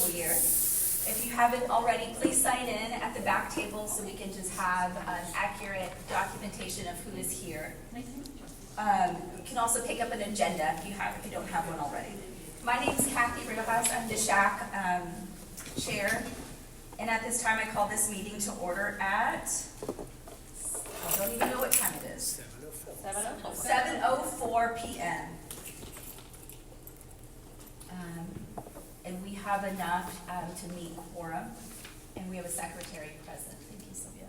school year. If you haven't already, please sign in at the back table so we can just have an accurate documentation of who is here. You can also pick up an agenda if you don't have one already. My name is Kathy Riojas. I'm the SHAC chair, and at this time I call this meeting to order at, I don't even know what time it is. 7:04 p.m. And we have enough to meet quorum, and we have a secretary present. Thank you, Sylvia.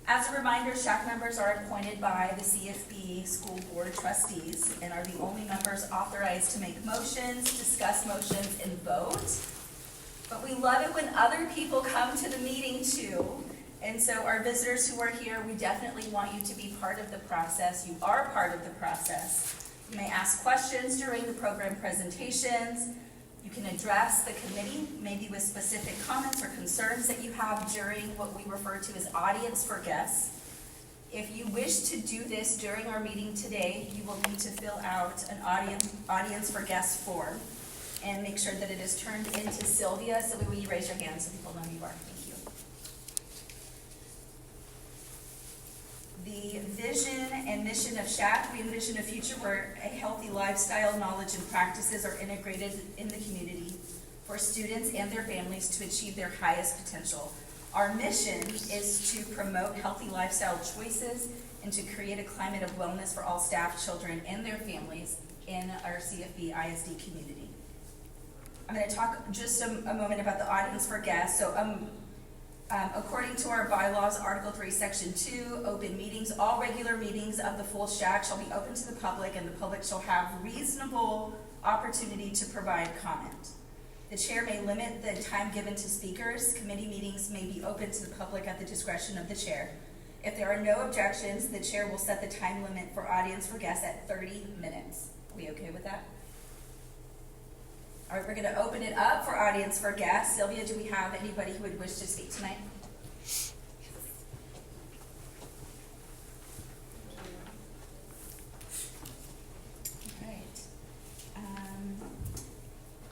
As a reminder, SHAC members are appointed by the CFB School Board Trustees and are the only members authorized to make motions, discuss motions, and vote. But we love it when other people come to the meeting too. And so our visitors who are here, we definitely want you to be part of the process. You are part of the process. You may ask questions during the program presentations. You can address the committee, maybe with specific comments or concerns that you have during what we refer to as audience for guests. If you wish to do this during our meeting today, you will need to fill out an audience for guests form and make sure that it is turned into Sylvia. So will you raise your hand so people know who you are? Thank you. The vision and mission of SHAC, we envision a future where a healthy lifestyle, knowledge, and practices are integrated in the community for students and their families to achieve their highest potential. Our mission is to promote healthy lifestyle choices and to create a climate of wellness for all staff, children, and their families in our CFB ISD community. I'm going to talk just a moment about the audience for guests. So according to our bylaws, Article 3, Section 2, open meetings, all regular meetings of the full SHAC shall be open to the public, and the public shall have reasonable opportunity to provide comment. The chair may limit the time given to speakers. Committee meetings may be open to the public at the discretion of the chair. If there are no objections, the chair will set the time limit for audience for guests at 30 minutes. Are we okay with that? All right, we're going to open it up for audience for guests. Sylvia, do we have anybody who would wish to speak tonight?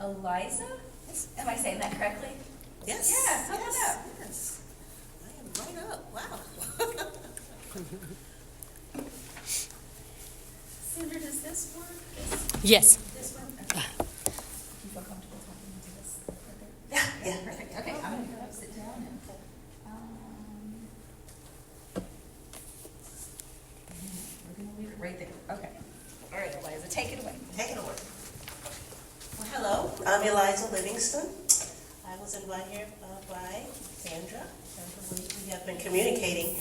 All right. Eliza? Am I saying that correctly? Yes. Yeah, how about that? Yes. I am right up. Wow. Sandra, does this work? Yes. This work? Okay. Do you feel comfortable talking into this? Yeah. Perfect. Okay, I'm going to go sit down and we're going to leave it right there. Okay. All right, Eliza, take it away. Take it away. Well, hello. I'm Eliza Livingston. I was invited here by Sandra. We have been communicating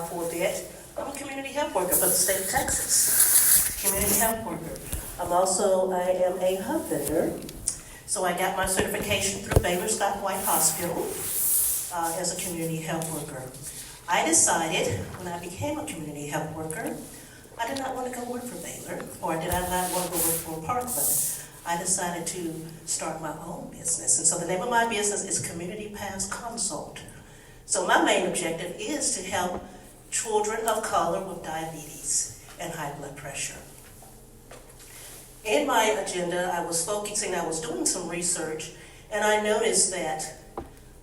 for a bit. I'm a community health worker for the state of Texas. Community health worker. I am a hub vendor. So I got my certification through Baylor Scott White Hospital as a community health worker. I decided when I became a community health worker, I did not want to go work for Baylor, or did I not want to go work for Parkland. I decided to start my own business. And so the name of my business is Community Paths Consult. So my main objective is to help children of color with diabetes and high blood pressure. In my agenda, I was doing some research, and I noticed that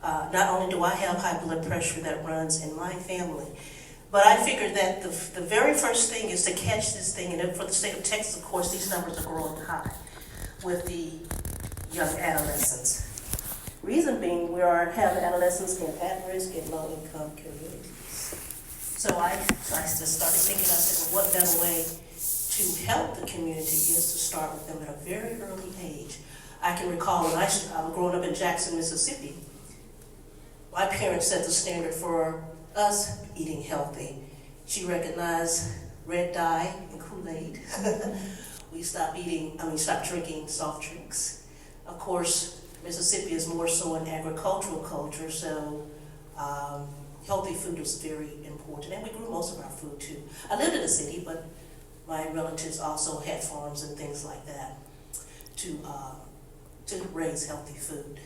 not only do I have high blood pressure that runs in my family, but I figured that the very first thing is to catch this thing, and for the state of Texas, of course, these numbers are growing high with the young adolescents. Reason being, we have adolescents in at-risk and low-income communities. So I just started thinking, I said, well, what better way to help the community is to start with them at a very early age. I can recall when I was growing up in Jackson, Mississippi, my parents set the standard for us eating healthy. She recognized red dye and Kool-Aid. We stopped drinking soft drinks. Of course, Mississippi is more so an agricultural culture, so healthy food is very important, and we grew most of our food too. I lived in the city, but my relatives also had farms and things like that to raise healthy food.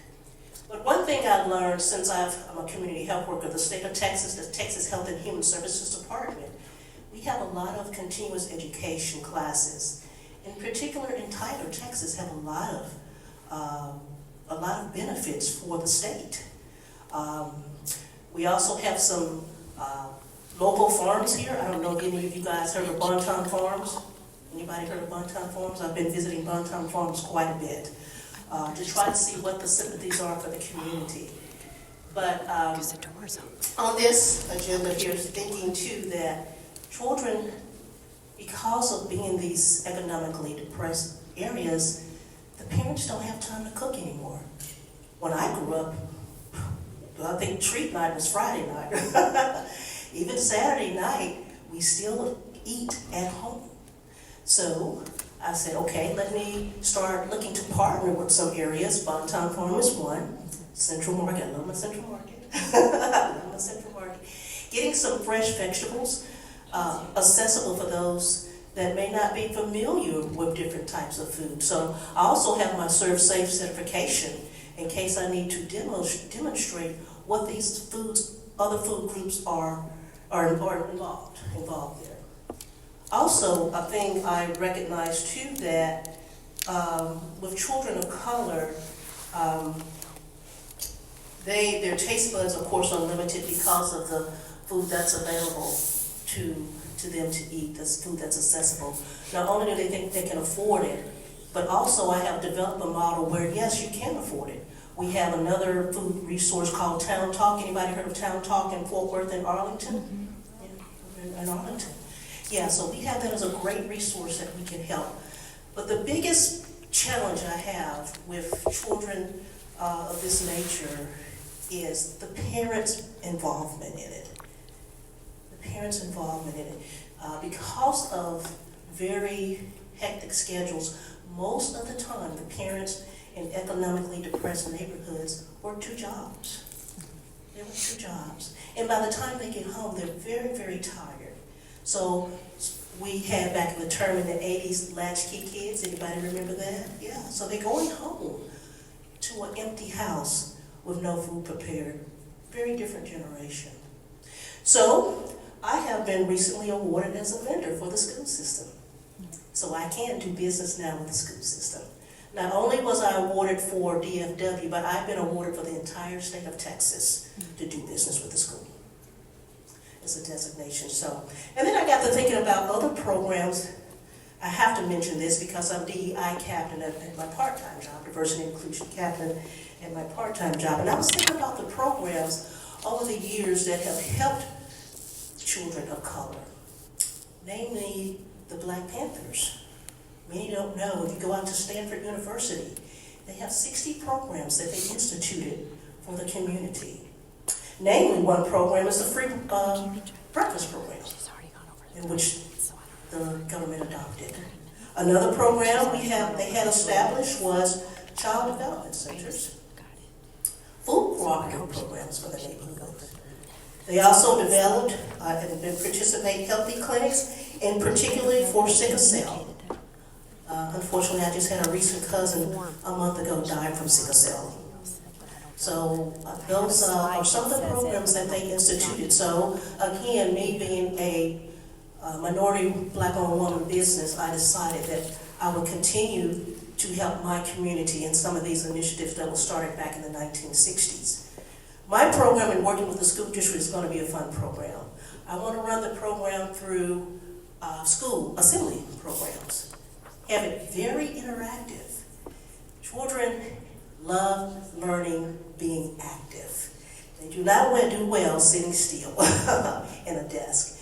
But one thing I've learned since I'm a community health worker, the state of Texas, the Texas Health and Human Services Department, we have a lot of continuous education classes. In particular, in Tyler, Texas, have a lot of benefits for the state. We also have some local farms here. I don't know if any of you guys heard of Bonton Farms. Anybody heard of Bonton Farms? I've been visiting Bonton Farms quite a bit to try to see what the sympathies are for the community. But on this agenda here is thinking too that children, because of being in these economically depressed areas, the parents don't have time to cook anymore. When I grew up, I think treat night was Friday night. Even Saturday night, we still eat at home. So I said, okay, let me start looking to partner with some areas. Bonton Farmers one, Central Market. I love my Central Market. I love my Central Market. Getting some fresh vegetables accessible for those that may not be familiar with different types of food. So I also have my Serve Safe certification in case I need to demonstrate what these foods, other food groups are involved there. Also, a thing I recognize too that with children of color, their taste buds, of course, are limited because of the food that's available to them to eat, this food that's accessible. Not only do they think they can afford it, but also I have developed a model where, yes, you can afford it. We have another food resource called Town Talk. Anybody heard of Town Talk in Fort Worth and Arlington? Mm-hmm. Yeah, in Arlington. Yeah, so we have that as a great resource that we can help. But the biggest challenge I have with children of this nature is the parents' involvement in it. The parents' involvement in it. Because of very hectic schedules, most of the time the parents in economically depressed neighborhoods work 2 jobs. They work 2 jobs. And by the time they get home, they're very, very tired. So we had back in the term in the 80s, latchkey kids. Anybody remember that? Yeah, so they're going home to an empty house with no food prepared. Very different generation. So I have been recently awarded as a vendor for the school system. So I can do business now with the school system. Not only was I awarded for DFW, but I've been awarded for the entire state of Texas to do business with the school. It's a designation. So, and then I got to thinking about other programs. I have to mention this because I'm DEI captain at my part-time job, diversity and inclusion captain at my part-time job. And I was thinking about the programs over the years that have helped children of color, namely the Black Panthers. Many don't know, if you go out to Stanford University, they have 60 programs that they instituted for the community. Namely, one program is the free breakfast program, in which the government adopted. Another program they had established was child development centers, food cooperative programs for the neighborhood. They also developed and participate healthy clinics, and particularly for sickle cell. Unfortunately, I just had a recent cousin a month ago die from sickle cell. So those are some of the programs that they instituted. So again, me being a minority Black-owned woman business, I decided that I would continue to help my community in some of these initiatives that were started back in the 1960s. My program in working with the school district is going to be a fun program. I want to run the program through school assembly programs. Have it very interactive. Children love learning, being active. They do not do well sitting still in a desk.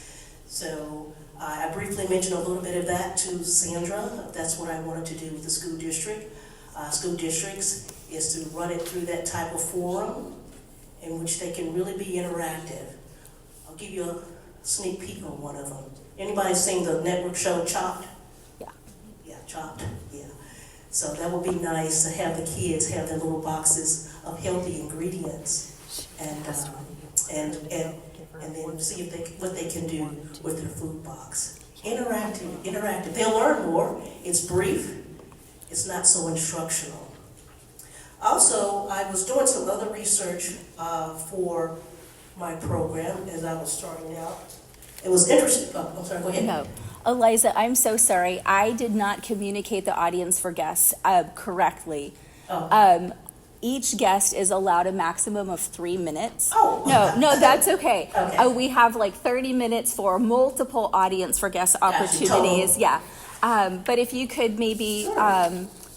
So I briefly mentioned a little bit of that to Sandra. That's what I wanted to do with the school district. School districts is to run it through that type of forum in which they can really be interactive. I'll give you a sneak peek on one of them. Anybody seen the network show Chopped? Yeah, Chopped, yeah. So that would be nice to have the kids have their little boxes of healthy ingredients and then see if what they can do with their food box. Interactive. They'll learn more. It's brief. It's not so instructional. Also, I was doing some other research for my program as I was starting out. It was interesting. Oh, I'm sorry, go ahead. No. Eliza, I'm so sorry. I did not communicate the audience for guests correctly. Oh. each guest is allowed a maximum of 3 minutes. Oh. No, that's okay. Okay. We have like 30 minutes for multiple audience for guest opportunities. Total. Yeah. But if you could maybe,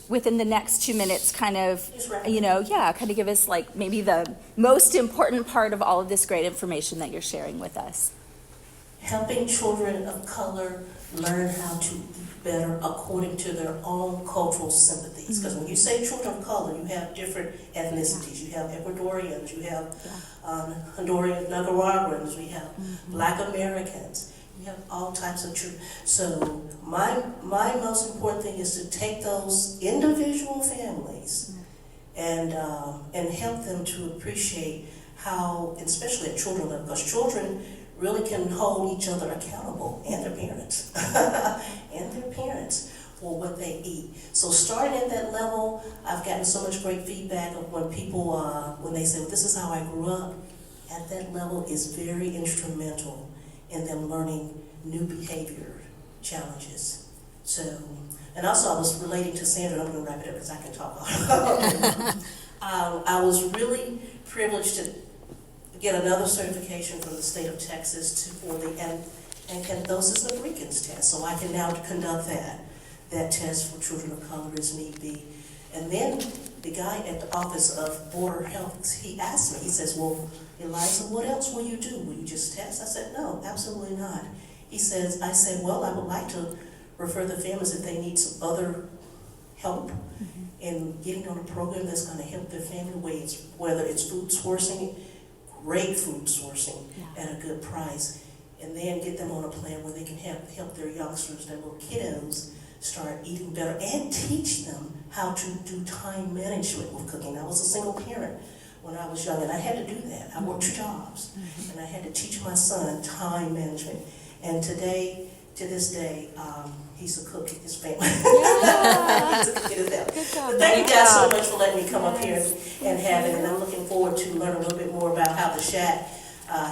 within the next 2 minutes, kind of, Just wrap kind of give us like maybe the most important part of all of this great information that you're sharing with us. Helping children of color learn how to eat better according to their own cultural sympathies. Because when you say children of color, you have different ethnicities. You have Ecuadorians, you have Honduran, Nicaraguans, we have Black Americans. You have all types of children. So my most important thing is to take those individual families and help them to appreciate how, especially at children level, because children really can hold each other accountable, and their parents, for what they eat. So starting at that level, I've gotten so much great feedback of when people, when they say, well, this is how I grew up, at that level is very instrumental in them learning new behavior challenges. So, and also I was relating to Sandra, I'm gonna wrap it up because I can talk all I was really privileged to get another certification from the state of Texas for the Ancanthosis nigricans test. So I can now conduct that test for children of color as need be. And then the guy at the Office of Border Health, he asked me, he says, well, Eliza, what else will you do? Will you just test? I said, no, absolutely not. I said, well, I would like to refer the families if they need some other help in getting on a program that's going to help their family, whether it's food sourcing, great food sourcing at a good price, and then get them on a plan where they can help their youngsters, their little kiddos, start eating better and teach them how to do time management with cooking. I was a single parent when I was young, and I had to do that. I worked 2 jobs, and I had to teach my son time management. And to this day, he's a cook in his family. He's a cook in his family. Good job. But thank you guys so much for letting me come up here and have it, and I'm looking forward to learning a little bit more about how the SHAC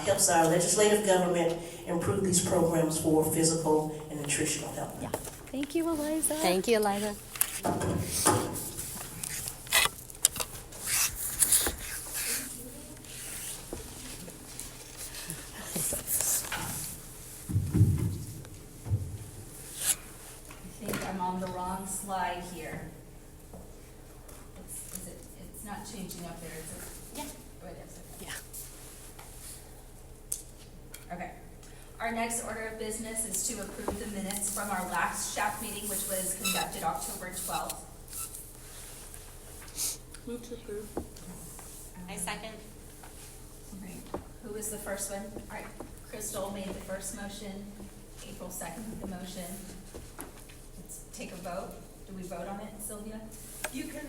helps our legislative government improve these programs for physical and nutritional health. Yeah. Thank you, Eliza. Thank you, Eliza. I think I'm on the wrong slide here. It's not changing up there, is it? Yeah. Oh, it is, okay. Yeah. Okay. Our next order of business is to approve the minutes from our last SHAC meeting, which was conducted October 12th. Move to approve. I second. All right. Who was the first one? All right. Crystal made the first motion. April seconded the motion. Let's take a vote. Do we vote on it, Sylvia? You can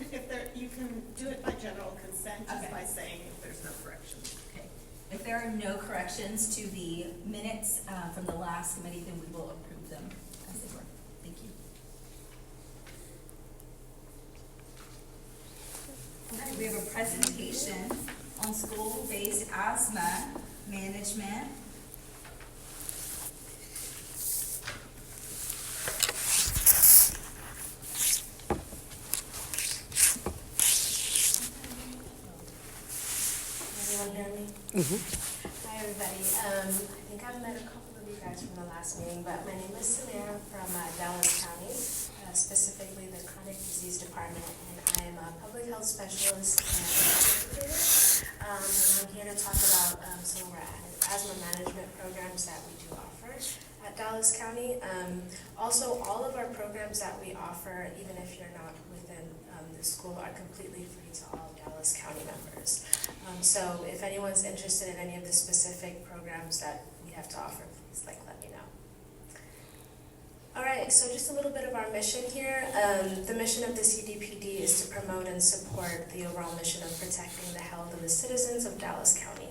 do it by general consent, just Okay. by saying if there's no corrections. Okay. If there are no corrections to the minutes from the last committee, then we will approve them as they were. Thank you. All right, we have a presentation on school-based asthma management. Everyone hear me? Hi, everybody. I think I've met a couple of you guys from the last meeting, but my name is Samira from Dallas County, specifically the Chronic Disease Department, and I am a public health specialist and educator. And I'm here to talk about some of our asthma management programs that we do offer at Dallas County. Also, all of our programs that we offer, even if you're not within the school, are completely free to all Dallas County members. So if anyone's interested in any of the specific programs that we have to offer, please let me know. All right, so just a little bit of our mission here. The mission of the CDPD is to promote and support the overall mission of protecting the health of the citizens of Dallas County.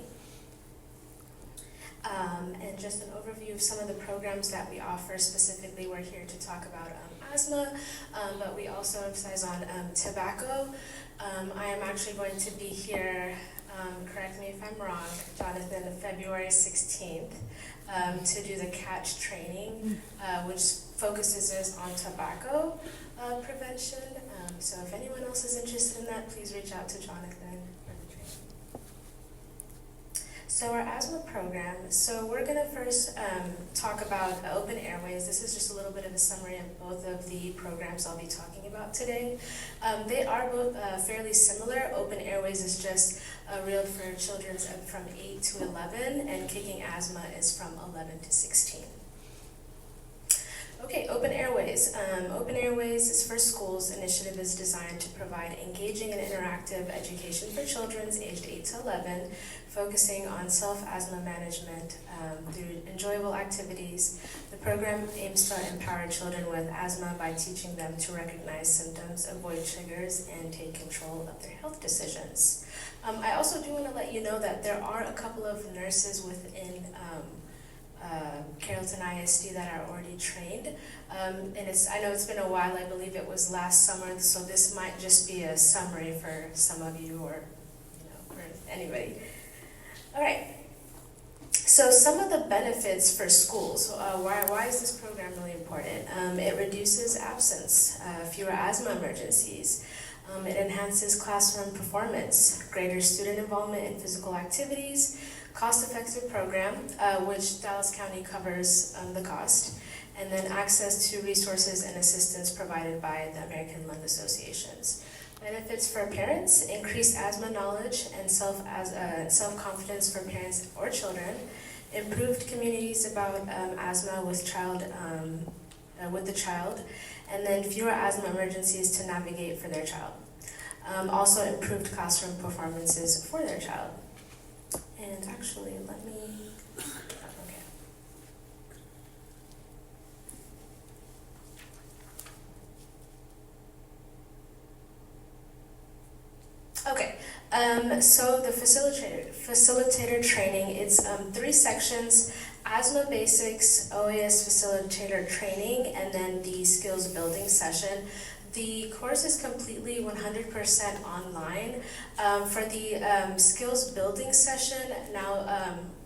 And just an overview of some of the programs that we offer. Specifically, we're here to talk about asthma, but we also emphasize on tobacco. I am actually going to be here, correct me if I'm wrong, Jonathan, February 16th, to do the CATCH training, which focuses on tobacco prevention. So if anyone else is interested in that, please reach out to Jonathan for the training. So our asthma program, so we're going to first talk about open airways. This is just a little bit of a summary of both of the programs I'll be talking about today. They are both fairly similar. Open airways is just real for children from 8 to 11, and kicking asthma is from 11 to 16. Okay, Open Airways. Open Airways is for schools. Initiative is designed to provide engaging and interactive education for children aged 8 to 11, focusing on self-asthma management through enjoyable activities. The program aims to empower children with asthma by teaching them to recognize symptoms, avoid triggers, and take control of their health decisions. I also do want to let you know that there are a couple of nurses within Carrollton ISD that are already trained, and I know it's been a while. I believe it was last summer, so this might just be a summary for some of you, or for anybody. All right. So some of the benefits for schools. Why is this program really important? It reduces absence, fewer asthma emergencies. It enhances classroom performance, greater student involvement in physical activities, cost-effective program, which Dallas County covers the cost, and then access to resources and assistance provided by the American Lung Associations. Benefits for parents: increased asthma knowledge and self-confidence for parents or children, improved communities about asthma with the child, and then fewer asthma emergencies to navigate for their child. Also improved classroom performances for their child. And actually, let me, okay. Okay, so the facilitator training, it's 3 sections: asthma basics, OAS facilitator training, and then the skills building session. The course is completely 100% online. For the skills building session, now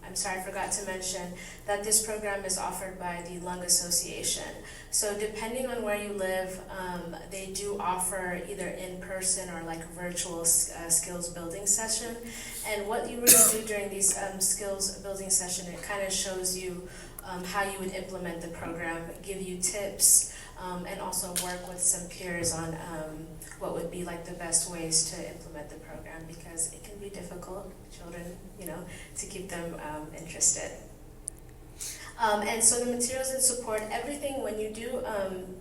I'm sorry, I forgot to mention that this program is offered by the Lung Association. So depending on where you live, they do offer either in-person or like virtual skills building session. And what you really do during these skills building session, it kind of shows you how you would implement the program, give you tips, and also work with some peers on what would be like the best ways to implement the program, because it can be difficult, children, to keep them interested. And so the materials and support, everything when you do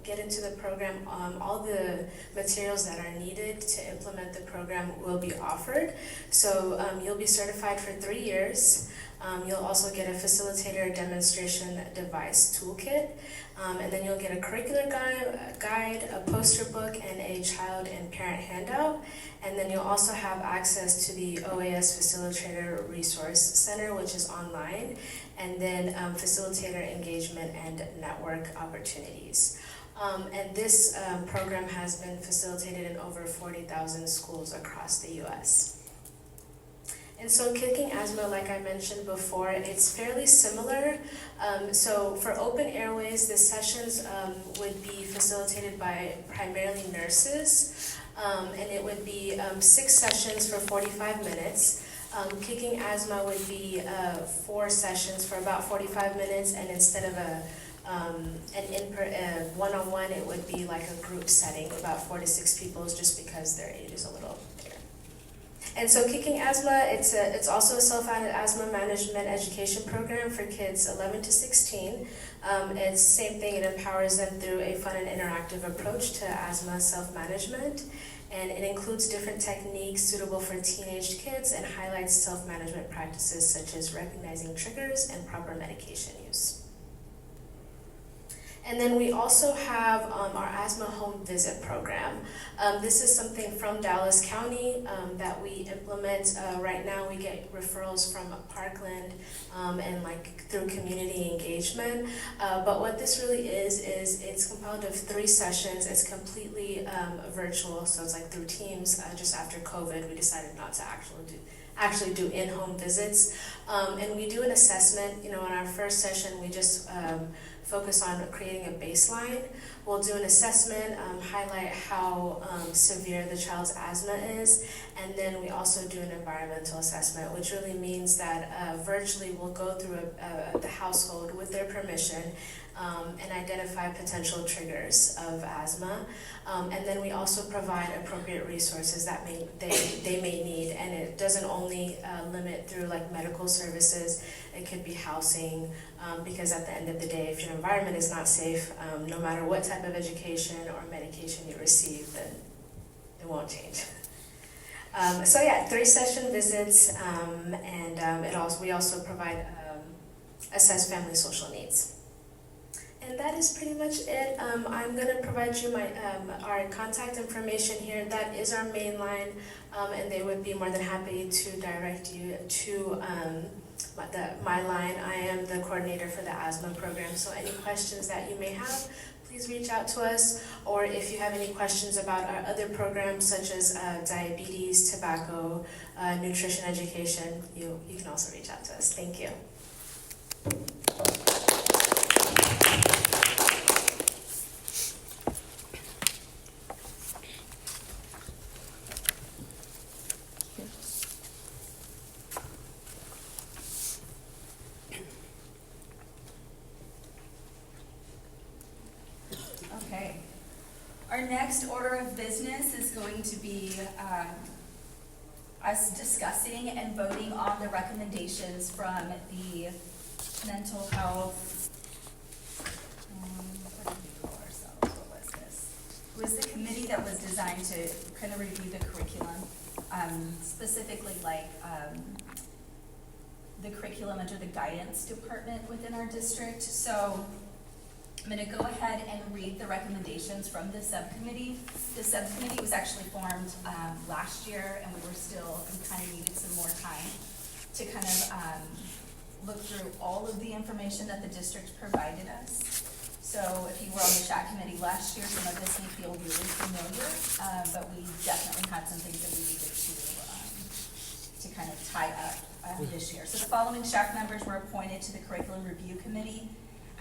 get into the program, all the materials that are needed to implement the program will be offered. So you'll be certified for 3 years. You'll also get a facilitator demonstration device toolkit, and then you'll get a curricular guide, a poster book, and a child and parent handout. And then you'll also have access to the OAS Facilitator Resource Center, which is online, and then facilitator engagement and network opportunities. And this program has been facilitated in over 40,000 schools across the U.S. And so kicking asthma, like I mentioned before, it's fairly similar. So for Open Airways, the sessions would be facilitated by primarily nurses, and it would be 6 sessions for 45 minutes. Kicking asthma would be 4 sessions for about 45 minutes, and instead of an one-on-one, it would be like a group setting, about 4 to 6 people, just because their age is a little bigger. And so Kicking Asthma, it's also a self-asthma management education program for kids 11 to 16. It's the same thing, it empowers them through a fun and interactive approach to asthma self-management. And it includes different techniques suitable for teenage kids and highlights self-management practices such as recognizing triggers and proper medication use. And then we also have our asthma home visit program. This is something from Dallas County that we implement. Right now we get referrals from Parkland and like through community engagement. But what this really is it's compiled of 3 sessions. It's completely virtual, so it's like through Teams. Just after COVID, we decided not to actually do in-home visits. And we do an assessment. In our first session, we just focus on creating a baseline We'll do an assessment, highlight how severe the child's asthma is, and then we also do an environmental assessment, which really means that virtually we'll go through the household with their permission and identify potential triggers of asthma. And then we also provide appropriate resources that they may need, and it doesn't only limit through like medical services. It could be housing, because at the end of the day, if your environment is not safe, no matter what type of education or medication you receive, then it won't change. So yeah, 3-session visits, and we also provide assess family social needs. And that is pretty much it. I'm going to provide you our contact information here. That is our main line, and they would be more than happy to direct you to my line. I am the coordinator for the asthma program, so any questions that you may have, please reach out to us. Or if you have any questions about our other programs, such as diabetes, tobacco, nutrition education, you can also reach out to us. Thank you. Okay. Our next order of business is going to be us discussing and voting on the recommendations from the mental health, what did we call ourselves? What was this? It was the committee that was designed to kind of review the curriculum, specifically like the curriculum under the guidance department within our district. So I'm going to go ahead and read the recommendations from the subcommittee. The subcommittee was actually formed last year, and we kind of needed some more time to kind of look through all of the information that the district provided us. So if you were on the chat committee last year, some of this may feel really familiar, but we definitely had some things that we needed to kind of tie up this year. So the following SHAC members were appointed to the Curriculum Review Committee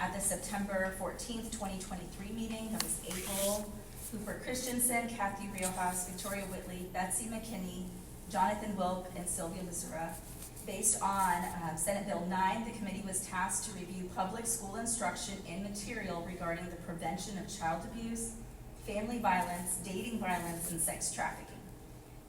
at the September 14th, 2023 meeting. That was April Hooper Christensen, Kathy Riojas, Victoria Whitley, Betsy McKinney, Jonathan Wilk, and Sylvia Missoura. Based on Senate Bill 9, the committee was tasked to review public school instruction and material regarding the prevention of child abuse, family violence, dating violence, and sex trafficking.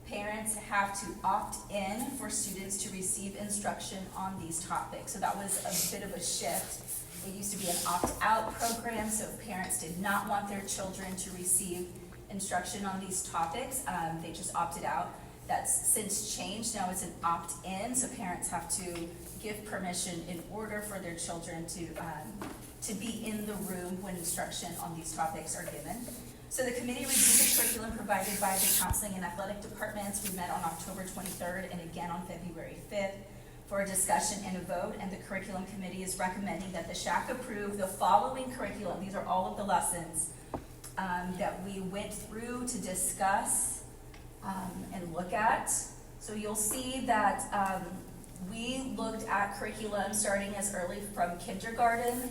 Parents have to opt in for students to receive instruction on these topics. So that was a bit of a shift. It used to be an opt-out program, so if parents did not want their children to receive instruction on these topics, they just opted out. That's since changed. Now it's an opt-in, so parents have to give permission in order for their children to be in the room when instruction on these topics are given. So the committee reviewed the curriculum provided by the counseling and athletic departments. We met on October 23rd and again on February 5th for a discussion and a vote, and the curriculum committee is recommending that the SHAC approve the following curriculum. These are all of the lessons that we went through to discuss and look at. So you'll see that we looked at curriculum starting as early from kindergarten.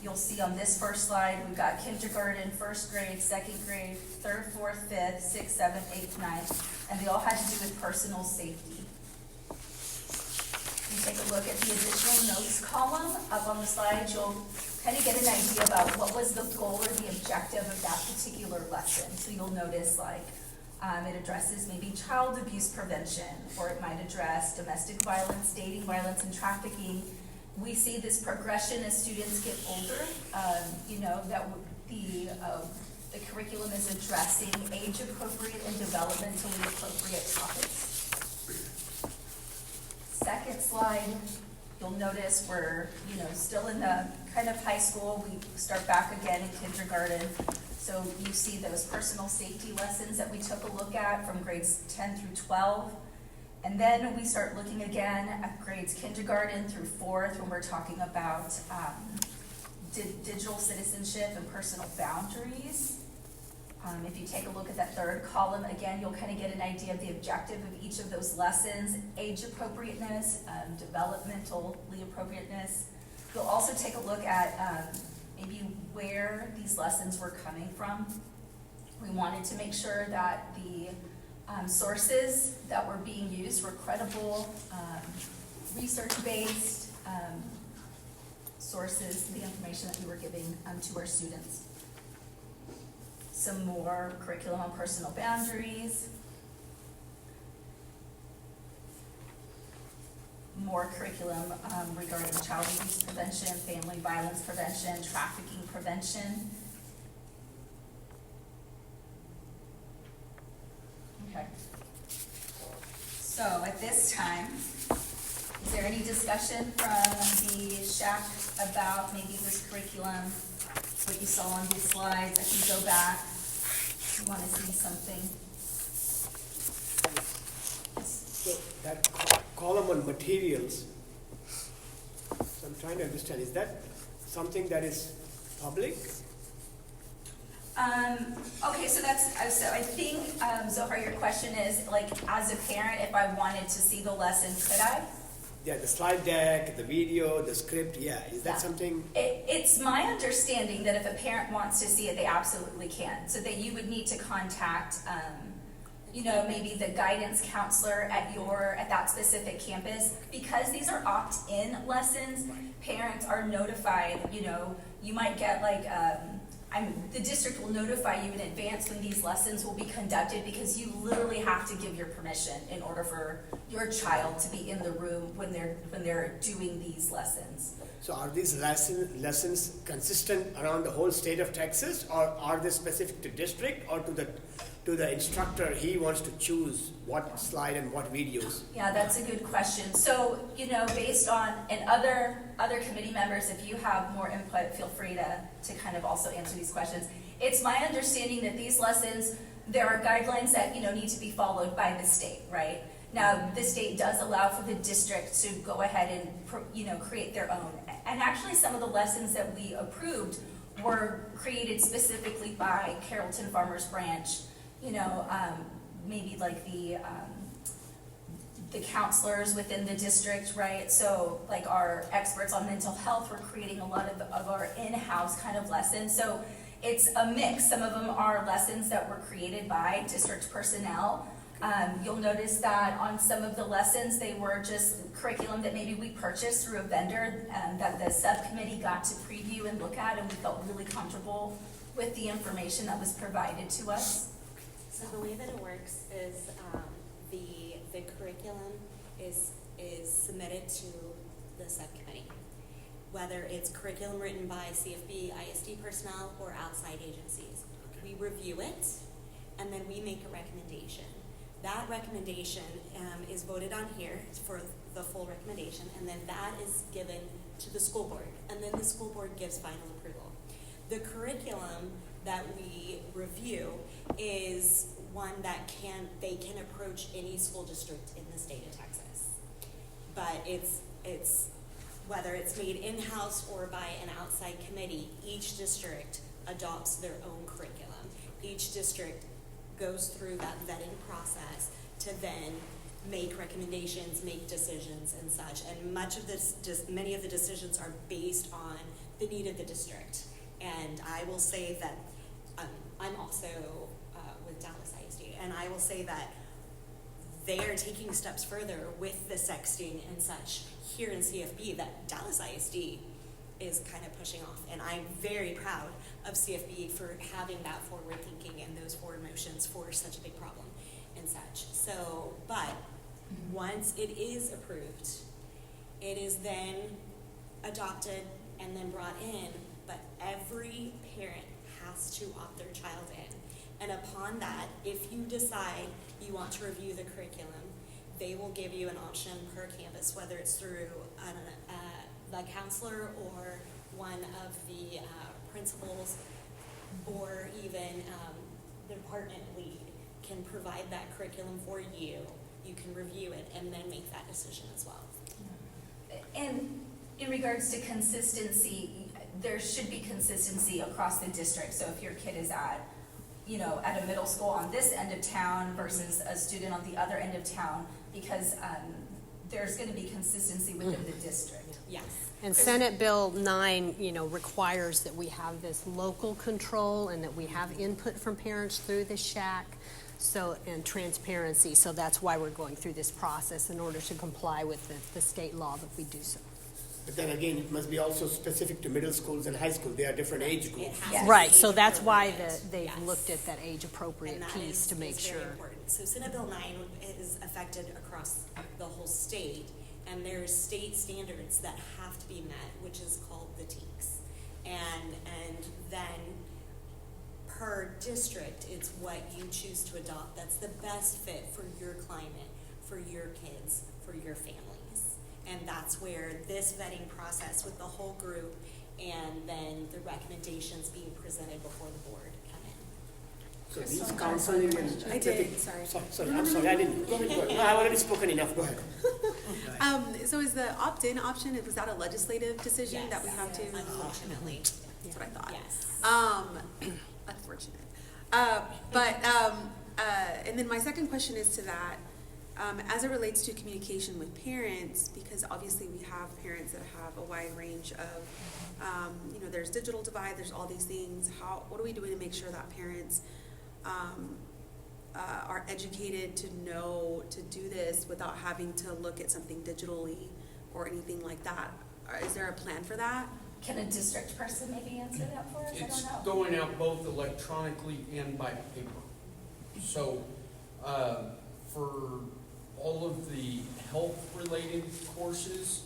You'll see on this first slide, we've got kindergarten, first grade, second grade, third, fourth, fifth, sixth, seventh, eighth, ninth, and they all had to do with personal safety. You take a look at the additional notes column up on the slide, you'll kind of get an idea about what was the goal or the objective of that particular lesson. So you'll notice like it addresses maybe child abuse prevention, or it might address domestic violence, dating violence, and trafficking. We see this progression as students get older, that the curriculum is addressing age-appropriate and developmentally appropriate topics. Second slide, you'll notice we're, still in the kind of high school. We start back again in kindergarten. So you see those personal safety lessons that we took a look at from grades 10 through 12. And then we start looking again at grades kindergarten through 4th when we're talking about digital citizenship and personal boundaries. If you take a look at that third column, again, you'll kind of get an idea of the objective of each of those lessons: age appropriateness, developmentally appropriateness. You'll also take a look at maybe where these lessons were coming from. We wanted to make sure that the sources that were being used were credible, research-based sources, the information that we were giving to our students. Some more curriculum on personal boundaries, more curriculum regarding child abuse prevention, family violence prevention, trafficking prevention. Okay. So at this time, is there any discussion from the SHAC about maybe this curriculum, what you saw on these slides? I can go back if you want to see something. So that column on materials, so I'm trying to understand, is that something that is public? Okay, so so I think, Zohar, your question is, like, as a parent, if I wanted to see the lesson, could I? Yeah, the slide deck, the video, the script, yeah, is that Yeah. something? It's my understanding that if a parent wants to see it, they absolutely can. So that you would need to contact, maybe the guidance counselor at that specific campus. Because these are opt-in lessons, parents are notified, you might get like, the district will notify you in advance when these lessons will be conducted, because you literally have to give your permission in order for your child to be in the room when they're doing these lessons. So are these lessons consistent around the whole state of Texas, or are they specific to district, or to the instructor, he wants to choose what slide and what videos? Yeah, that's a good question. So, based on, and other committee members, if you have more input, feel free to kind of also answer these questions. It's my understanding that these lessons, there are guidelines that, need to be followed by the state, right? Now, the state does allow for the district to go ahead and, create their own. And actually, some of the lessons that we approved were created specifically by Carrollton-Farmers branch. Maybe like the counselors within the district, right? So like our experts on mental health, we're creating a lot of our in-house kind of lessons. So it's a mix. Some of them are lessons that were created by district personnel. You'll notice that on some of the lessons, they were just curriculum that maybe we purchased through a vendor that the subcommittee got to preview and look at, and we felt really comfortable with the information that was provided to us. So the way that it works is the curriculum is submitted to the subcommittee, whether it's curriculum written by CFB, ISD personnel, or outside agencies. We review it, and then we make a recommendation. That recommendation is voted on here for the full recommendation, and then that is given to the school board, and then the school board gives final approval. The curriculum that we review is one that they can approach any school district in the state of Texas. But it's whether it's made in-house or by an outside committee, each district adopts their own curriculum. Each district goes through that vetting process to then make recommendations, make decisions and such. And many of the decisions are based on the need of the district. And I will say that I'm also with Dallas ISD, and I will say that they are taking steps further with the sexting and such here in CFB that Dallas ISD is kind of pushing off. And I'm very proud of CFB for having that forward thinking and those forward motions for such a big problem and such. So, but once it is approved, it is then adopted and then brought in, but every parent has to opt their child in. And upon that, if you decide you want to review the curriculum, they will give you an option per campus, whether it's through the counselor or one of the principals, or even the department lead can provide that curriculum for you. You can review it and then make that decision as well. And in regards to consistency, there should be consistency across the district. So if your kid is at a middle school on this end of town versus a student on the other end of town, because there's gonna be consistency within the district. Yes. And Senate Bill 9, requires that we have this local control and that we have input from parents through the shack, and transparency. So that's why we're going through this process in order to comply with the state law that we do so. But then again, it must be also specific to middle schools and high school. They are different age It groups. has Yes. to be Right, age so that's why appropriate. they've Yes. looked at that age-appropriate And that piece to make is very sure. important. So Senate Bill 9 is affected across the whole state, and there's state standards that have to be met, which is called the TEKS. And then per district, it's what you choose to adopt that's the best fit for your climate, for your kids, for your families. And that's where this vetting process with the whole group and then the recommendations being presented before the board come in. So these counseling and. I did, sorry. Sorry, I'm sorry, I didn't. Go ahead. No, I've already spoken enough, go ahead. So is the opt-in option, was that a legislative decision that we have to? Unfortunately, That's what I thought. yes. Unfortunate. And then my second question is to that, as it relates to communication with parents, because obviously we have parents that have a wide range of, there's digital divide, there's all these things. What are we doing to make sure that parents are educated to know to do this without having to look at something digitally or anything like that? Is there a plan for that? Can a district person maybe answer that for us? I It's don't know. going out both electronically and by paper. So, for all of the health-related courses,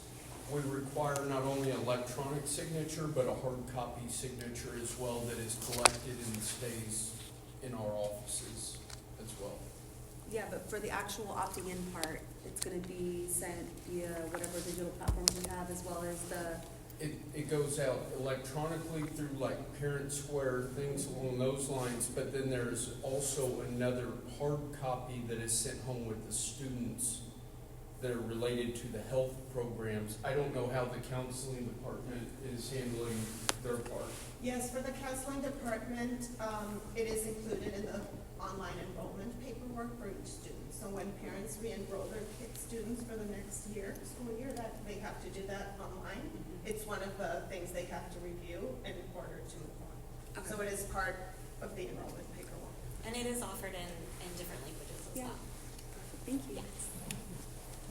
we require not only electronic signature, but a hard copy signature as well that is collected and stays in our offices as well. Yeah, but for the actual opting in part, it's gonna be sent via whatever digital platforms we have, as well as the, It goes out electronically through like Parent Square, things along those lines, but then there's also another hard copy that is sent home with the students that are related to the health programs. I don't know how the counseling department is handling their part. Yes, for the counseling department, it is included in the online enrollment paperwork for each student. So when parents re-enroll their students for the next school year, that they have to do that online. It's one of the things they have to review in order to move on. So it is part of the enrollment paperwork. And it is offered in different languages as Yeah. well. thank you. Yes.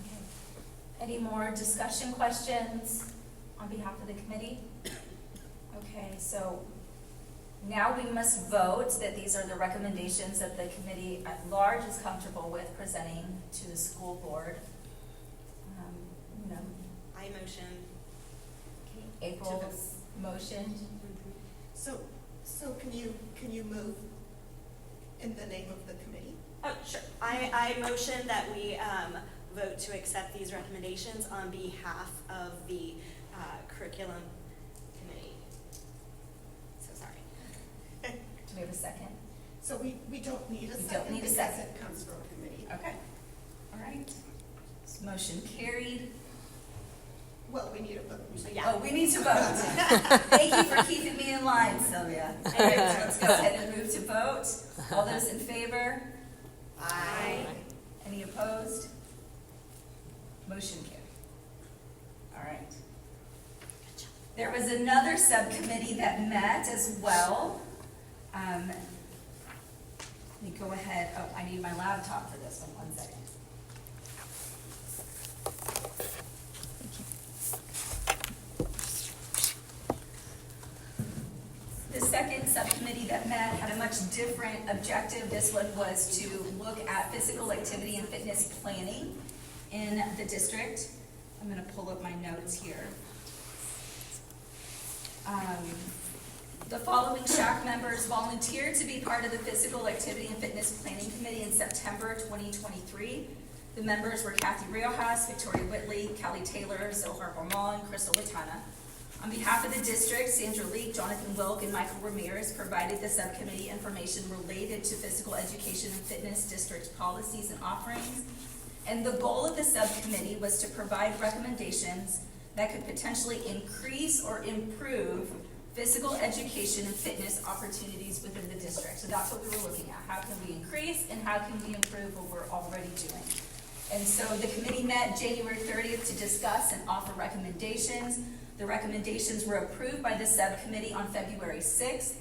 Okay. Any more discussion questions on behalf of the committee? Okay, so now we must vote that these are the recommendations that the committee at large is comfortable with presenting to the school board. I motion. Okay, April's motion. So can you move in the name of the committee? Oh, sure. I motion that we vote to accept these recommendations on behalf of the curriculum committee. So sorry. Do we have a second? So we don't need a We don't second need a because second. it comes from committee. Okay. All right. This motion carried. Well, we need a vote. Oh, we need to vote. Thank you for keeping me in line, Sylvia. All right, so let's go ahead and move to vote. All those in favor? Aye. Any opposed? Motion carried. All right. There was another subcommittee that met as well. Let me go ahead. Oh, I need my laptop for this one. 1 second. The second subcommittee that met had a much different objective. This one was to look at physical activity and fitness planning in the district. I'm going to pull up my notes here. The following SHAC members volunteered to be part of the Physical Activity and Fitness Planning Committee in September 2023. The members were Kathy Riojas, Victoria Whitley, Callie Taylor, Zohar Hormal, and Crystal Latana. On behalf of the district, Sandra Leak, Jonathan Wilk, and Michael Ramirez provided the subcommittee information related to physical education and fitness district policies and offerings. And the goal of the subcommittee was to provide recommendations that could potentially increase or improve physical education and fitness opportunities within the district. So that's what we were looking at. How can we increase and how can we improve what we're already doing? And so the committee met January 30th to discuss and offer recommendations. The recommendations were approved by the subcommittee on February 6th,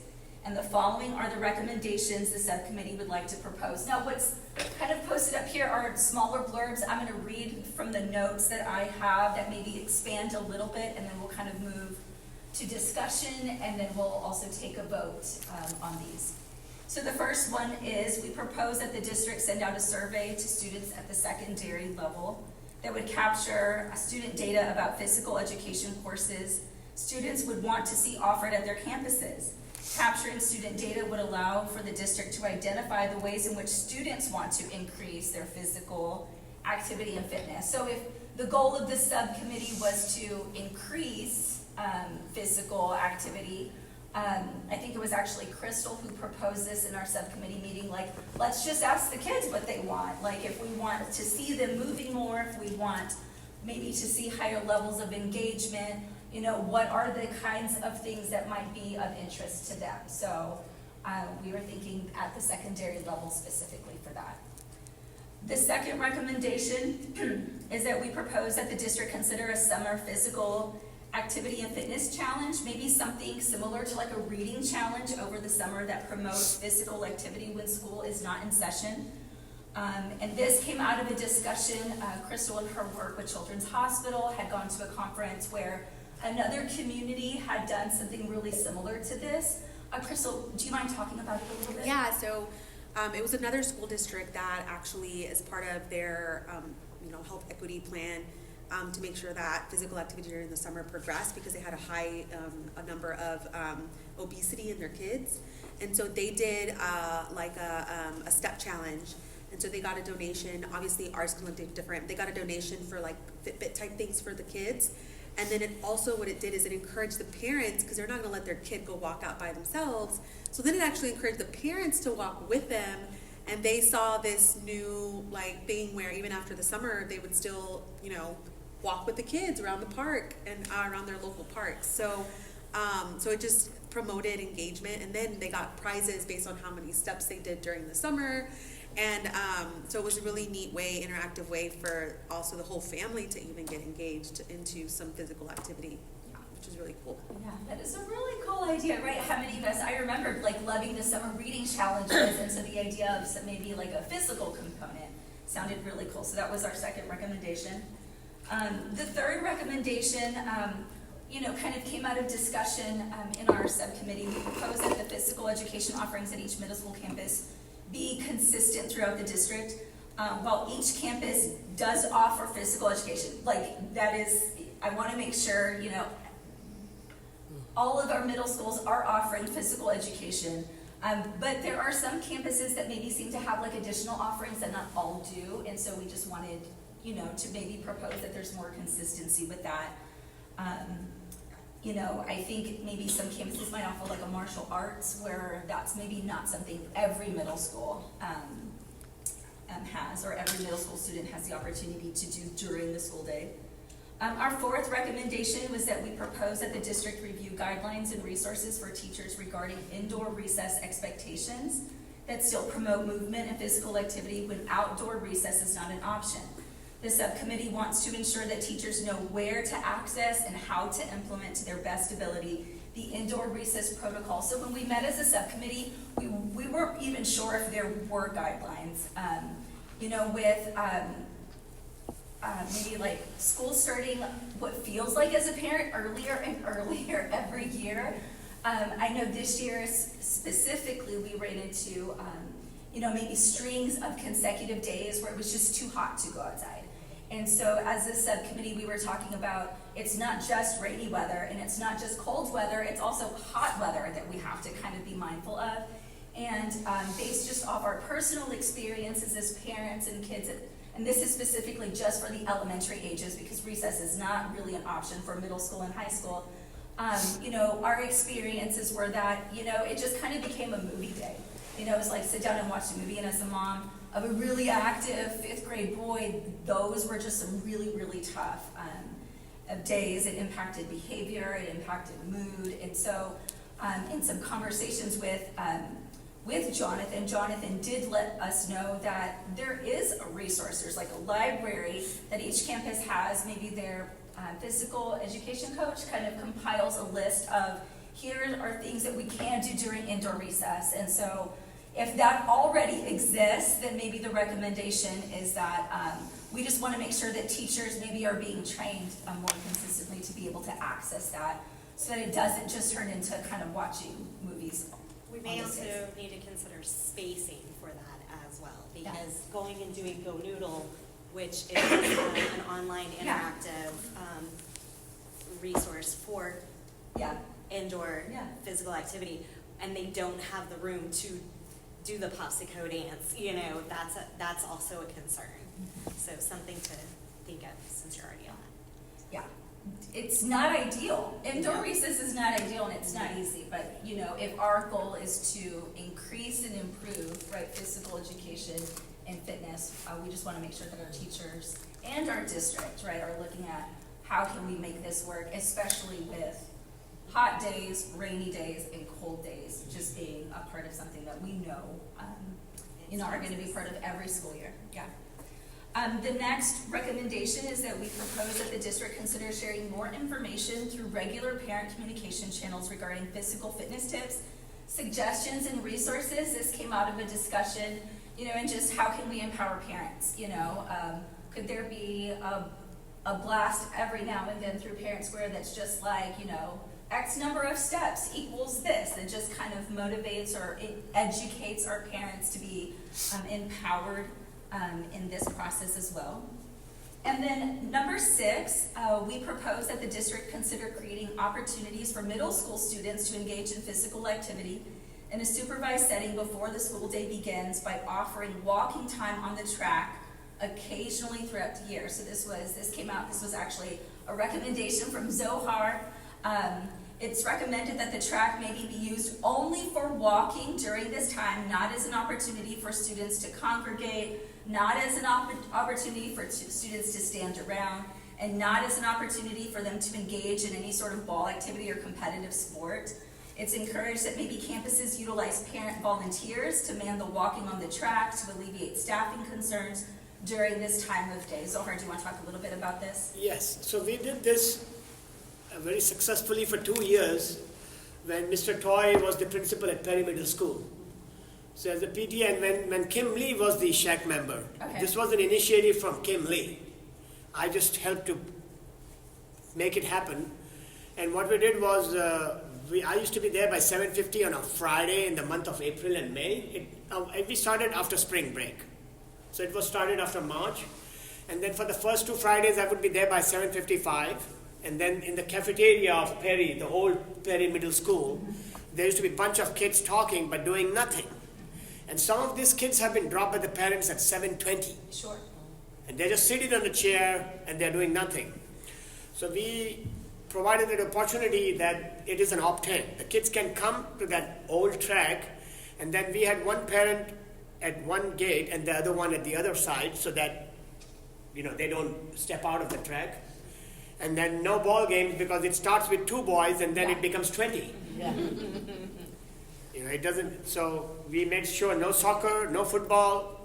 and the following are the recommendations the subcommittee would like to propose. Now, what's kind of posted up here are smaller blurbs. I'm going to read from the notes that I have that maybe expand a little bit, and then we'll kind of move to discussion, and then we'll also take a vote on these. So the first one is, we propose that the district send out a survey to students at the secondary level that would capture student data about physical education courses students would want to see offered at their campuses. Capturing student data would allow for the district to identify the ways in which students want to increase their physical activity and fitness. So if the goal of this subcommittee was to increase physical activity, I think it was actually Crystal who proposed this in our subcommittee meeting, like, let's just ask the kids what they want. Like, if we want to see them moving more, if we want maybe to see higher levels of engagement, you know, what are the kinds of things that might be of interest to them? So we were thinking at the secondary level specifically for that. The second recommendation is that we propose that the district consider a summer physical activity and fitness challenge, maybe something similar to like a reading challenge over the summer that promotes physical activity when school is not in session. And this came out of a discussion. Crystal, in her work with Children's Hospital, had gone to a conference where another community had done something really similar to this. Crystal, do you mind talking about it a little bit? Yeah, so it was another school district that actually, as part of their health equity plan, to make sure that physical activity during the summer progressed, because they had a high a number of obesity in their kids. And so they did a step challenge. And so they got a donation. Obviously ours can look different. They got a donation for like Fitbit type things for the kids. And then it also, what it did is it encouraged the parents, because they're not gonna let their kid go walk out by themselves. So then it actually encouraged the parents to walk with them. And they saw this new like thing where even after the summer, they would still, walk with the kids around the park and around their local parks. So it just promoted engagement, and then they got prizes based on how many steps they did during the summer. And so it was a really neat way, interactive way for also the whole family to even get engaged into some physical activity, which is really cool. Yeah, that is a really cool idea, right? How many of us, I remember like loving the summer reading challenges, and so the idea of some, maybe like a physical component sounded really cool. So that was our second recommendation. The third recommendation, kind of came out of discussion in our subcommittee. We proposed that the physical education offerings at each middle school campus be consistent throughout the district. While each campus does offer physical education, like that is, I want to make sure, all of our middle schools are offering physical education. But there are some campuses that maybe seem to have like additional offerings that not all do, and so we just wanted to maybe propose that there's more consistency with that. I think maybe some campuses might offer like a martial arts, where that's maybe not something every middle school has, or every middle school student has the opportunity to do during the school day. Our fourth recommendation was that we propose that the district review guidelines and resources for teachers regarding indoor recess expectations that still promote movement and physical activity when outdoor recess is not an option. The subcommittee wants to ensure that teachers know where to access and how to implement to their best ability the indoor recess protocol. So when we met as a subcommittee, we weren't even sure if there were guidelines. With maybe like school starting what feels like as a parent earlier and earlier every year. I know this year specifically we ran into maybe strings of consecutive days where it was just too hot to go outside. And so as a subcommittee, we were talking about it's not just rainy weather and it's not just cold weather, it's also hot weather that we have to kind of be mindful of. And based just off our personal experiences as parents and kids, and this is specifically just for the elementary ages because recess is not really an option for middle school and high school, our experiences were that, it just kind of became a movie day. It was like sit down and watch a movie, and as a mom of a really active 5th grade boy, those were just some really, really tough days. It impacted behavior, it impacted mood, and so in some conversations with with Jonathan. Jonathan did let us know that there is a resource. There's like a library that each campus has. Maybe their physical education coach kind of compiles a list of here are things that we can do during indoor recess. And so if that already exists, then maybe the recommendation is that we just want to make sure that teachers maybe are being trained more consistently to be able to access that, so that it doesn't just turn into kind of watching movies. We may also need to consider spacing for that as well, because going and doing Go Noodle, which is an online interactive resource for indoor physical activity, and they don't have the room to do the popsicle dance, that's also a concern. So something to think of since you're already on it. Yeah, it's not ideal. Indoor recess is not ideal, and it's not easy, but if our goal is to increase and improve, right, physical education and fitness, we just want to make sure that our teachers and our district, right, are looking at how can we make this work, especially with hot days, rainy days, and cold days, just being a part of something that we know, are going to be part of every school year. Yeah. The next recommendation is that we propose that the district consider sharing more information through regular parent communication channels regarding physical fitness tips, suggestions, and resources. This came out of a discussion, and just how can we empower parents? Could there be a blast every now and then through Parent Square that's just like, X number of steps equals this, that just kind of motivates or it educates our parents to be empowered in this process as well. And then number 6, we propose that the district consider creating opportunities for middle school students to engage in physical activity in a supervised setting before the school day begins by offering walking time on the track occasionally throughout the year. So this was actually a recommendation from Zohar. It's recommended that the track maybe be used only for walking during this time, not as an opportunity for students to congregate, not as an opportunity for students to stand around, and not as an opportunity for them to engage in any sort of ball activity or competitive sport. It's encouraged that maybe campuses utilize parent volunteers to man the walking on the track to alleviate staffing concerns during this time of day. Zohar, do you want to talk a little bit about this? Yes, so we did this very successfully for 2 years when Mr. Toy was the principal at Perry Middle School. So as a PTA, and when Kim Lee was the SHAC member, this was an initiative from Kim Lee. I just helped to make it happen. And what we did was, I used to be there by 7:50 on a Friday in the month of April and May. We started after spring break. So it was started after March. And then for the first 2 Fridays, I would be there by 7:55. And then in the cafeteria of Perry, the old Perry Middle School, there used to be a bunch of kids talking but doing nothing. And some of these kids have been dropped by the parents at 7:20. Sure. And they're just sitting on the chair and they're doing nothing. So we provided an opportunity that it is an opt-in. The kids can come to that old track, and then we had one parent at one gate and the other one at the other side, so that they don't step out of the track. And then no ball games, because it starts with 2 boys and then it becomes 20. Yeah. It doesn't. So we made sure no soccer, no football,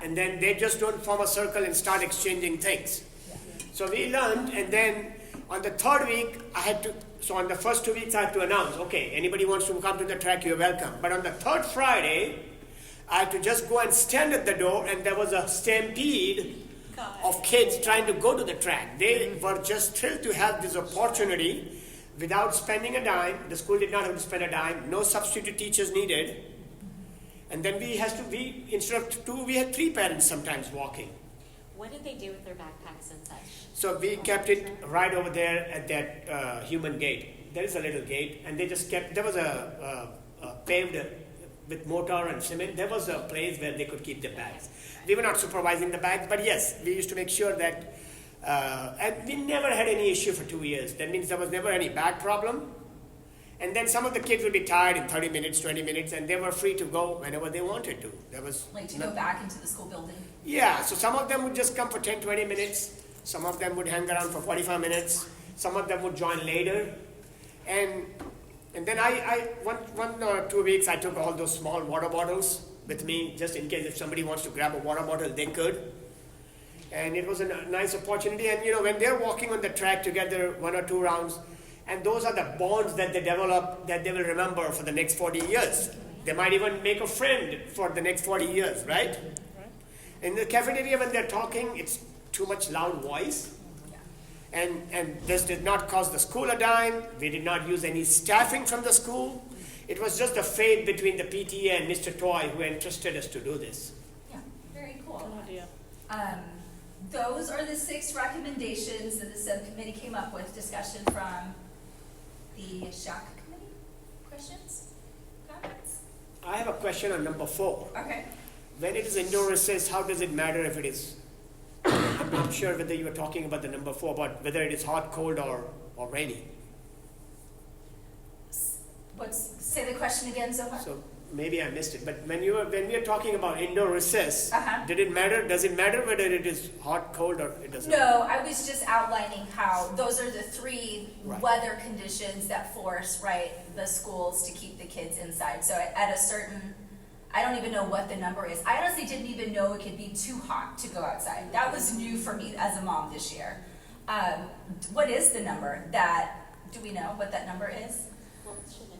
and then they just don't form a circle and start exchanging things. So we learned, and then on the 3rd week so on the first 2 weeks I had to announce, okay, anybody wants to come to the track, you're welcome. But on the 3rd Friday, I had to just go and stand at the door, and there was a stampede of kids trying to go to the track. They were just thrilled to have this opportunity without spending a dime. The school did not have to spend a dime. No substitute teachers needed. And then instead of 2, we had 3 parents sometimes walking. What did they do with their backpacks and such? So we kept it right over there at that human gate. There is a little gate, and they just there was a paved with mortar and cement. There was a place where they could keep their bags. We were not supervising the bags, but yes, we used to make sure that, and we never had any issue for 2 years. That means there was never any back problem. And then some of the kids would be tired in 30 minutes, 20 minutes, and they were free to go whenever they wanted to. There was go back into the school building? Yeah, so some of them would just come for 10, 20 minutes. Some of them would hang around for 45 minutes. Some of them would join later. And And then one or 2 weeks, I took all those small water bottles with me, just in case if somebody wants to grab a water bottle, they could. And it was a nice opportunity. And when they're walking on the track together 1 or 2 rounds, and those are the bonds that they develop that they will remember for the next 40 years. They might even make a friend for the next 40 years, right? In the cafeteria, when they're talking, it's too much loud voice. And this did not cost the school a dime. We did not use any staffing from the school. It was just the faith between the PTA and Mr. Toy who entrusted us to do this. Yeah, very cool. Those are the 6 recommendations that the subcommittee came up with. Discussion from the SHAC committee? Questions? Comments? I have a question on number 4. Okay. When it is indoor recess, how does it matter if it is, I'm not sure whether you were talking about the number 4, but whether it is hot, cold, or rainy. Say the question again, Zohar? So maybe I missed it, but when we are talking about indoor recess, Uh-huh. did it matter? Does it matter whether it is hot, cold, or it doesn't? No, I was just outlining how those are the 3 Right. weather conditions that force, right, the schools to keep the kids inside. So at a certain, I don't even know what the number is. I honestly didn't even know it could be too hot to go outside. That was new for me as a mom this year. What is the number do we know what that number is? Well, shouldn't.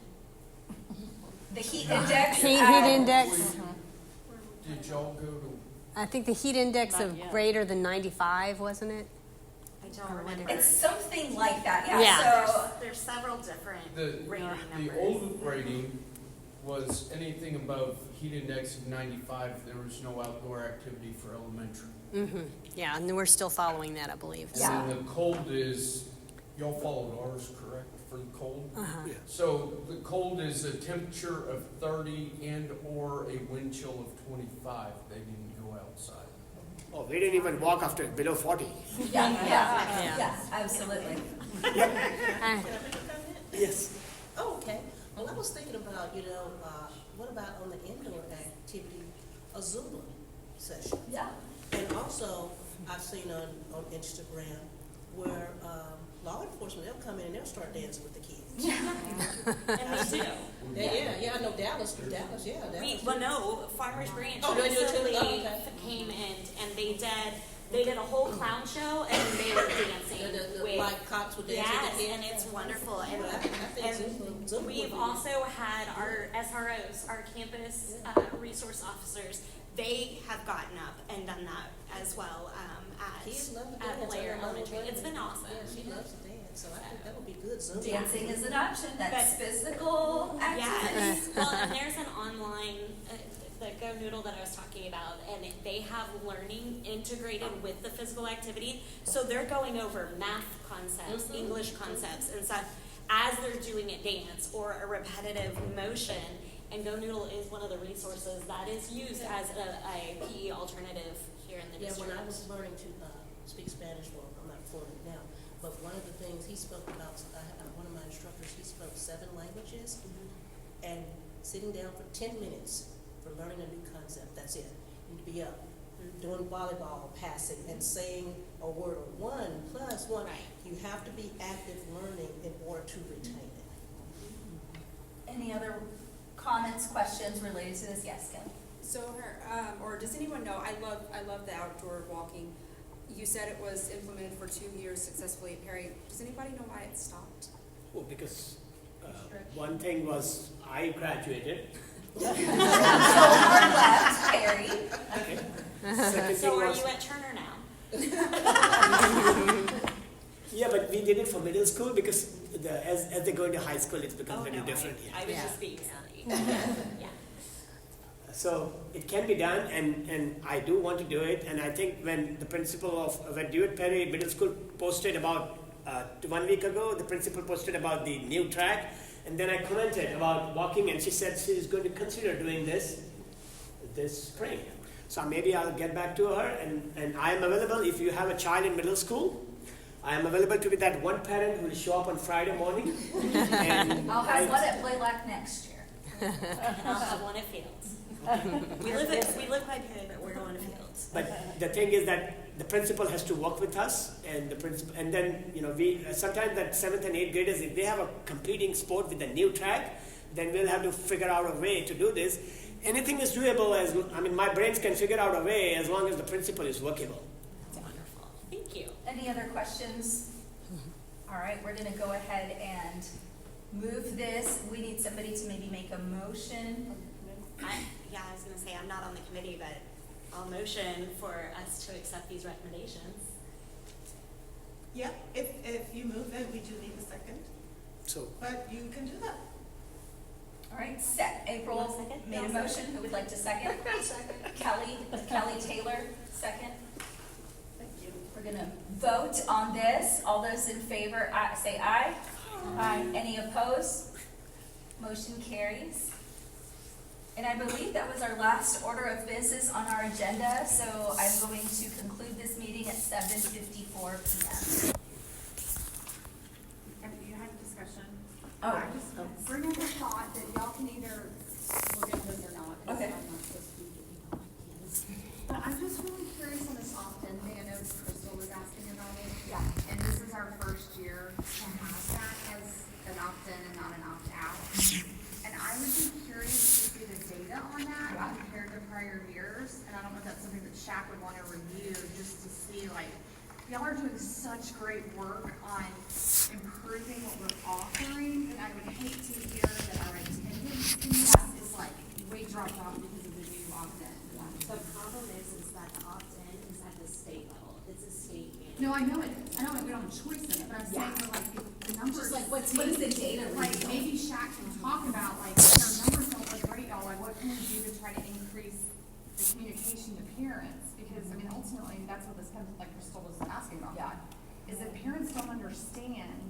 The heat index? Heat index, Did y'all go to, I think the heat index Not of yet. greater than 95, wasn't it? I don't remember. It's something like that, Yeah. So, There's several different the rating numbers. old rating was anything above heat index of 95, there was no outdoor activity for elementary. Yeah, and we're still following that, I believe. Yeah. And then the cold is, y'all followed ours, correct, for the cold? Yeah. So the cold is a temperature of 30 and/or a wind chill of 25. They didn't go outside. Oh, we didn't even walk after below 40. yeah, absolutely. Uh, Can I make a comment? Yes. Oh, okay. Well, I was thinking about, what about on the indoor activity, a Zumba session? Yeah. And also, I've seen on Instagram where law enforcement, they'll come in and they'll start dancing with the kids. And we do. Yeah, I know Dallas, yeah. Well, no, Farmers Branch Oh, they do too? recently Oh, okay. came in and they did a whole clown show and they were dancing The with. like cops would dance with Yes, the kids. and it's wonderful. And, I think and Zumba would we've be- also had our SROs, our campus resource officers, they have gotten up and done that as well Kids love to at dance. Blair I know my Elementary. little It's been brother. awesome. Yeah, she loves to dance, so I think that would be good. Zumba. Dancing is an option. That's physical activity. Yes. Well, and there's an online, the Go Noodle that I was talking about, and they have learning integrated with the physical activity. So they're going over math concepts, English concepts, and stuff as they're doing a dance or a repetitive motion. And Go Noodle is one of the resources that is used as a PE alternative here in the Yeah, district. when I was learning to speak Spanish, well, I'm not fluent now, but one of the things he spoke about, one of my instructors, he spoke 7 languages, and sitting down for 10 minutes for learning a new concept, that's it. You need to be up, doing volleyball, passing, and saying a word, or 1 + 1. Right. You have to be active learning in order to retain it. Any other comments, questions related to this? Yes, Kelly. So, or does anyone know, I love the outdoor walking. You said it was implemented for 2 years successfully at Perry. Does anybody know why it stopped? Well, because one thing was I graduated. Hard left, Terry. Okay. Second So thing are was, you at Turner now? yeah, but we did it for middle school because as they go into high school, it's become very no, different. I was Yeah. just being silly. Yeah. So it can be done, and I do want to do it. And I think when the principal when Dewitt Perry Middle School posted about 1 week ago, the principal posted about the new track, and then I commented about walking, and she said she is going to consider doing this spring. So maybe I'll get back to her, and I am available if you have a child in middle school. I am available to be that one parent who will show up on Friday morning. And I'll have one at Blaylock next year. And I'll have one at Fields. We live by Penn, but we're going to Fields. But the thing is that the principal has to work with us, and the principal, and then we sometimes that 7th and 8th graders, if they have a competing sport with a new track, then we'll have to figure out a way to do this. Anything is doable my brains can figure out a way as long as the principal is workable. Wonderful. Thank you. Any other questions? All right, we're gonna go ahead and move this. We need somebody to maybe make a motion. I was going to say I'm not on the committee, but I'll motion for us to accept these recommendations. Yeah, if you move it, we do need a second, So but you can do that. All right, April You want a second? made a No, motion. Who would like to second? Kelly Taylor, second. Thank you. We're gonna vote on this. All those in favor, say aye. Aye. Any opposed? Motion carries. And I believe that was our last order of business on our agenda, so I'm going to conclude this meeting at 7:54 p.m. And you had a discussion. Oh. I just bring up a thought that y'all can either look at this or not, because Okay. I'm not supposed to be giving ideas. But I'm just really curious on this opt-in thing. I know Crystal was asking about it. Yeah. And this is our first year to have that as an opt-in and not an opt-out. And I would be curious to see the data on that compared to prior years. And I don't know if that's something that Shaq would want to review, just to see, like, y'all are doing such great work on improving what we're offering, and I would hate to hear that our attendance is like way dropped off because of the new opt-in. The problem is that the opt-in is at the state level. It's a state mandate. No, I know it is. I know we don't have a choice in it, but I'm saying that like the numbers. Just like what is the data Like reveal? maybe Shaq can talk about like our numbers don't look great, y'all. Like what can we do to try to increase the communication to parents? Because I mean, ultimately, that's what this comes like Crystal was asking about. Yeah. Is that parents don't understand.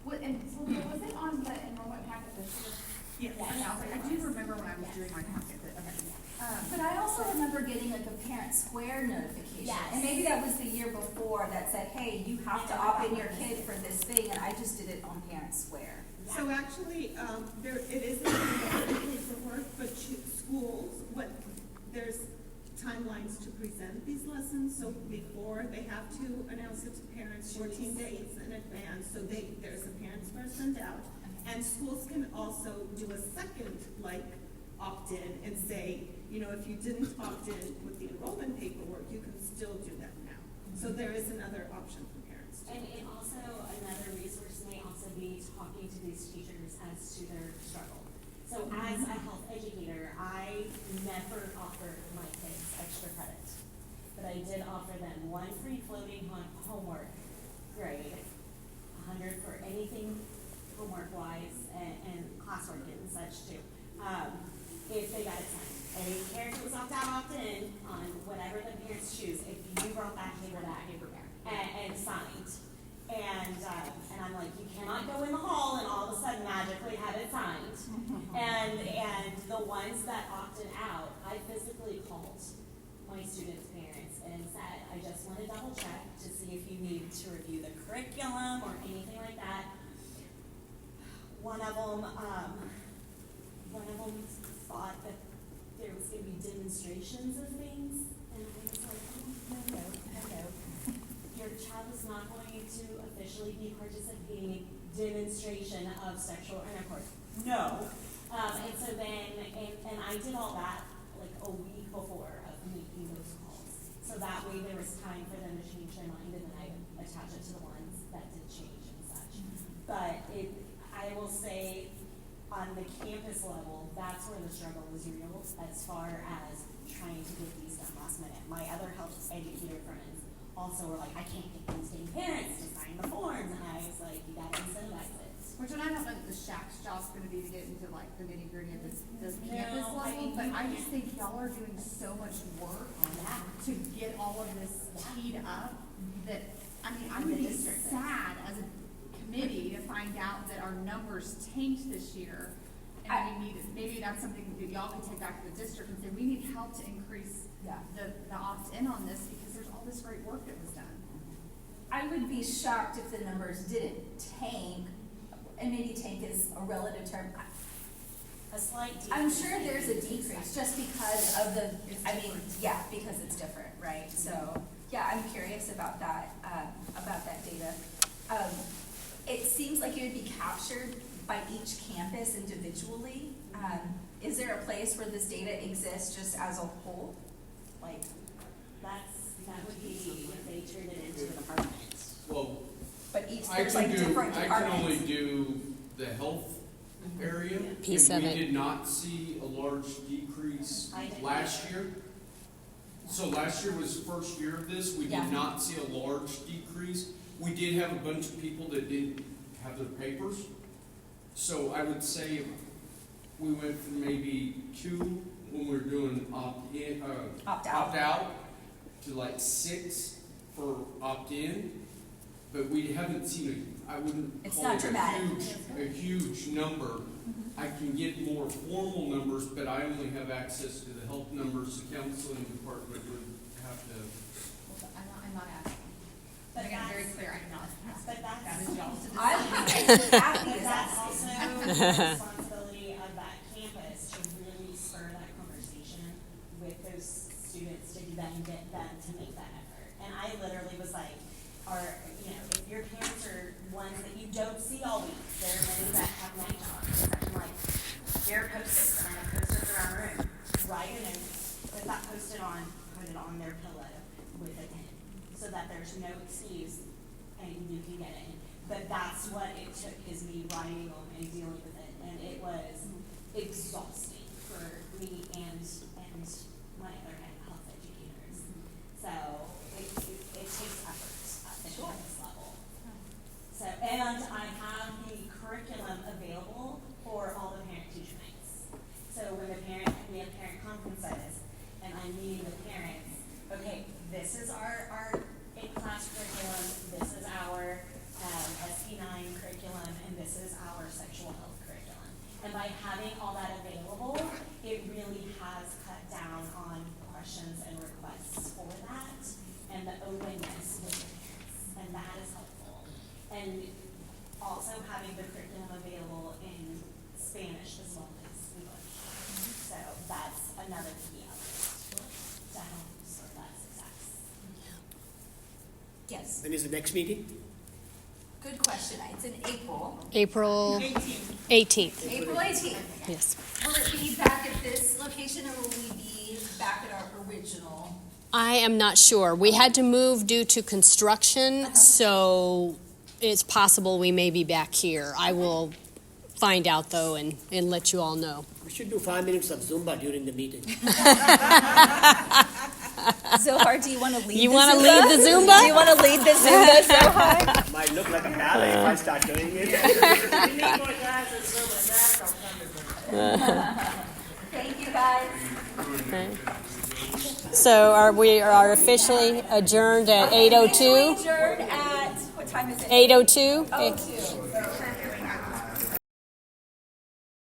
What and so was it on the enrollment packet this year? Yes. I was like, I do remember when I was doing my packet. But, okay. But I also remember getting like a Parent Square notification. Yes. And maybe that was the year before that said, hey, you have to opt in your kid for this thing, and I just did it on Parent Square. So actually, it is in paperwork, but schools, there's timelines to present these lessons, so before they have to announce it to parents 14 days in advance, so there's a Parent Square sent out. And schools can also do a second, opt-in and say, if you didn't opt in with the enrollment paperwork, you can still do that now. So there is another option for parents. And also another resource may also be talking to these teachers as to their struggle. So as a health educator, I never offered my kids extra credit, but I did offer them one free floating homework grade, 100 for anything homework-wise and classwork and such too. If they got it signed. Any parent who was opt-out, opt-in on whatever the parents choose, if you brought that paper back and signed. And I'm like, you cannot go in the hall and all of a sudden magically have it signed. And the ones that opted out, I physically called my students' parents and said, I just want to double check to see if you need to review the curriculum or anything like that. One of them thought that there was going to be demonstrations of things, and I was like, oh, no. Your child is not going to officially be participating in demonstration of sexual intercourse. No. And so then, and I did all that like a week before of making those calls. So that way there was time for them to change their mind, and then I attach it to the ones that did change and such. But I will say, on the campus level, that's where the struggle was real as far as trying to get these done last minute. My other health educator friends also were like, I can't get these dang parents to sign the forms, and I was like, you gotta incentivize it. Which, and I don't know if the Shaq's job's gonna be to get into like the nitty gritty of this No, campus I level, mean, but you I can't. just think y'all are doing so much work Yeah. to get all of this teed up that, I mean, I And would the be district. sad as a committee to find out that our numbers tanked this year. And we need, maybe that's something that y'all could take back to the district and say, we need help to increase the opt-in on this because there's all this great work that was done. I would be shocked if the numbers didn't tank, and maybe tank is a relative term. A slight decrease. I'm sure there's a decrease just because of the, because it's different, right? So, yeah, I'm curious about that data. It seems like it would be captured by each campus individually. Is there a place where this data exists just as a whole? Like, That would be if they turned it into a department. Well, but each, I there's like can different departments. only do the health area. Piece and of it. we did not see a large decrease I did. last year. So last year was the first year of this. We Yeah. did not see a large decrease. We did have a bunch of people that didn't have their papers. So I would say we went from maybe 2 when we were doing opt-in, Opt-out. opt-out to like 6 for opt-in. But we haven't seen I wouldn't It's call not it dramatic. a huge number. I can get more formal numbers, but I only have access to the health numbers. The counseling department would have to. I'm not asking. But Again, very that's- clear, I'm not asking. But That that's, is y'all's decision. I'm happy but as that's that. also the responsibility of that campus to really spur that conversation with those students to then get them to make that effort. And I literally was like, if your parents are ones that you don't see all week, there are many that have night jobs. I'm like, here are post-its, and I have post-its around the room. Write a note, put that post-it on, put it on their pillow with a pen, so that there's no excuse and you can get it in. But that's what it took, is me writing them and dealing with it, and it was exhausting for me and my other health educators. So it takes effort at the campus level. So, and I have the curriculum available for all the parent-teacher nights. So when we have parent conferences, and I'm meeting with parents, okay, this is our class curriculum, this is our SP9 curriculum, and this is our sexual health curriculum. And by having all that available, it really has cut down on questions and requests for that, and the openness with the parents, and that is helpful. And also having the curriculum available in Spanish as well as English. So that's another key element to help spur that success. Yes, When is the next meeting? good question. It's in April. April 18th. April 18th. Yes. Will it be back at this location or will we be back at our original? I am not sure. We had to move due to construction, so it's possible we may be back here. I will find out, though, and let you all know. We should do 5 minutes of Zumba during the meeting. Zohar, do you want to lead You the want to Zumba? lead the Zumba? Do you want to lead the Zumba, Zohar? Might look like a ballet if I start doing it. Thank you, guys. Okay. So we are officially adjourned at 8:02. Adjourned at, what time is it? 8:02. 8:02.